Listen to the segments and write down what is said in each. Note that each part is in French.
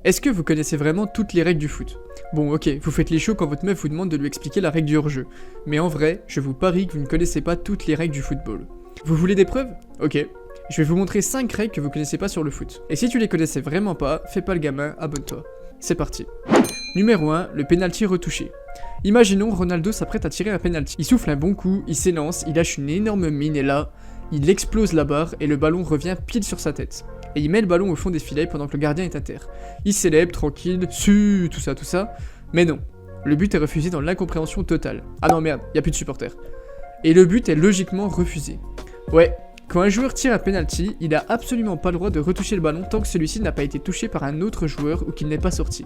Est-ce que vous connaissez vraiment toutes les règles du foot? Bon ok, vous faites les shows quand votre meuf vous demande de lui expliquer la règle du hors-jeu. Mais en vrai, je vous parie que vous ne connaissez pas toutes les règles du football. Vous voulez des preuves? Ok. Je vais vous montrer 5 règles que vous connaissez pas sur le foot. Et si tu les connaissais vraiment pas, fais pas le gamin, abonne-toi. C'est parti. Numéro 1, le penalty retouché. Imaginons Ronaldo s'apprête à tirer un penalty. Il souffle un bon coup, il s'élance, il lâche une énorme mine et là, il explose la barre et le ballon revient pile sur sa tête. Et il met le ballon au fond des filets pendant que le gardien est à terre. Il célèbre, tranquille, su, tout ça, mais non. Le but est refusé dans l'incompréhension totale. Ah non merde, y a plus de supporters. Et le but est logiquement refusé. Ouais, quand un joueur tire un penalty, il a absolument pas le droit de retoucher le ballon tant que celui-ci n'a pas été touché par un autre joueur ou qu'il n'est pas sorti.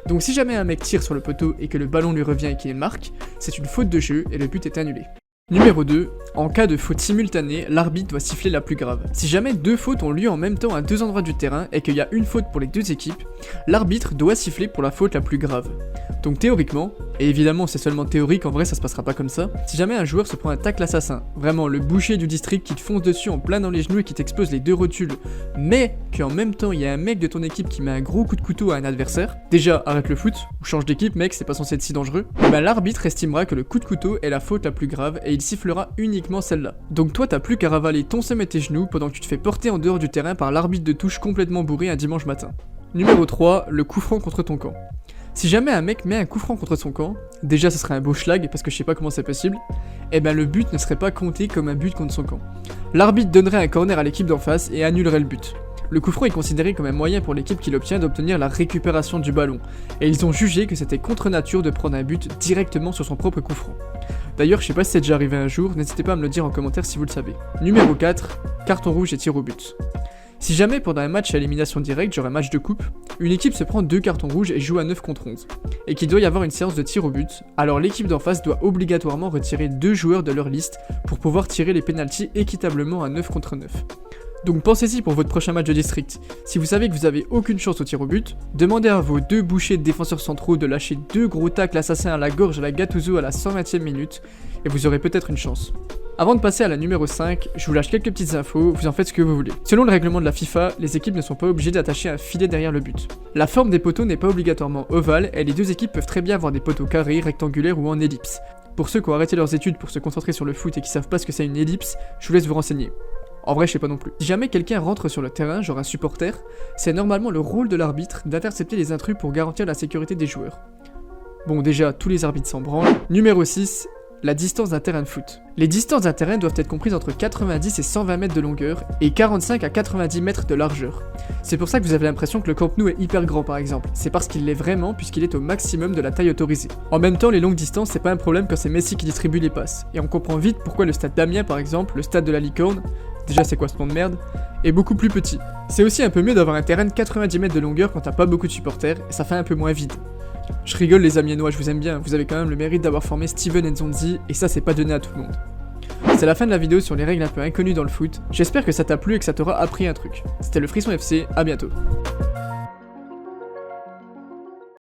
Donc si jamais un mec tire sur le poteau et que le ballon lui revient et qu'il marque, c'est une faute de jeu et le but est annulé. Numéro 2, en cas de faute simultanée, l'arbitre doit siffler la plus grave. Si jamais deux fautes ont lieu en même temps à deux endroits du terrain et qu'il y a une faute pour les deux équipes, l'arbitre doit siffler pour la faute la plus grave. Donc théoriquement, et évidemment c'est seulement théorique, en vrai ça se passera pas comme ça, si jamais un joueur se prend un tacle assassin, vraiment le boucher du district qui te fonce dessus en plein dans les genoux et qui t'explose les deux rotules, mais qu'en même temps il y a un mec de ton équipe qui met un gros coup de couteau à un adversaire, déjà arrête le foot, ou change d'équipe mec, c'est pas censé être si dangereux, et ben l'arbitre estimera que le coup de couteau est la faute la plus grave et il sifflera uniquement celle-là. Donc toi t'as plus qu'à ravaler ton seum et tes genoux pendant que tu te fais porter en dehors du terrain par l'arbitre de touche complètement bourré un dimanche matin. Numéro 3, le coup franc contre ton camp. Si jamais un mec met un coup franc contre son camp, déjà ce serait un beau schlag parce que je sais pas comment c'est possible, et ben le but ne serait pas compté comme un but contre son camp. L'arbitre donnerait un corner à l'équipe d'en face et annulerait le but. Le coup franc est considéré comme un moyen pour l'équipe qui l'obtient d'obtenir la récupération du ballon, et ils ont jugé que c'était contre nature de prendre un but directement sur son propre coup franc. D'ailleurs, je sais pas si c'est déjà arrivé un jour, n'hésitez pas à me le dire en commentaire si vous le savez. Numéro 4, carton rouge et tir au but. Si jamais pendant un match à élimination directe, genre un match de coupe, une équipe se prend 2 cartons rouges et joue à 9 contre 11, et qu'il doit y avoir une séance de tir au but, alors l'équipe d'en face doit obligatoirement retirer 2 joueurs de leur liste pour pouvoir tirer les pénaltys équitablement à 9 contre 9. Donc pensez-y pour votre prochain match de district. Si vous savez que vous avez aucune chance au tir au but, demandez à vos 2 bouchers de défenseurs centraux de lâcher 2 gros tacles assassins à la gorge à la Gattuso à la 120e minute, et vous aurez peut-être une chance. Avant de passer à la numéro 5, je vous lâche quelques petites infos, vous en faites ce que vous voulez. Selon le règlement de la FIFA, les équipes ne sont pas obligées d'attacher un filet derrière le but. La forme des poteaux n'est pas obligatoirement ovale, et les deux équipes peuvent très bien avoir des poteaux carrés, rectangulaires ou en ellipse. Pour ceux qui ont arrêté leurs études pour se concentrer sur le foot et qui savent pas ce que c'est une ellipse, je vous laisse vous renseigner. En vrai, je sais pas non plus. Si jamais quelqu'un rentre sur le terrain, genre un supporter, c'est normalement le rôle de l'arbitre d'intercepter les intrus pour garantir la sécurité des joueurs. Bon, déjà, tous les arbitres s'en branlent. Numéro 6, la distance d'un terrain de foot. Les distances d'un terrain doivent être comprises entre 90 et 120 mètres de longueur et 45 à 90 mètres de largeur. C'est pour ça que vous avez l'impression que le Camp Nou est hyper grand par exemple. C'est parce qu'il l'est vraiment puisqu'il est au maximum de la taille autorisée. En même temps, les longues distances c'est pas un problème quand c'est Messi qui distribue les passes. Et on comprend vite pourquoi le stade d'Amiens par exemple, le stade de la Licorne, déjà c'est quoi ce nom de merde, est beaucoup plus petit. C'est aussi un peu mieux d'avoir un terrain de 90 mètres de longueur quand t'as pas beaucoup de supporters et ça fait un peu moins vide. Je rigole les Amiénois, je vous aime bien, vous avez quand même le mérite d'avoir formé Steven Nzonzi et ça c'est pas donné à tout le monde. C'est la fin de la vidéo sur les règles un peu inconnues dans le foot, j'espère que ça t'a plu et que ça t'aura appris un truc. C'était le Frisson FC, à bientôt.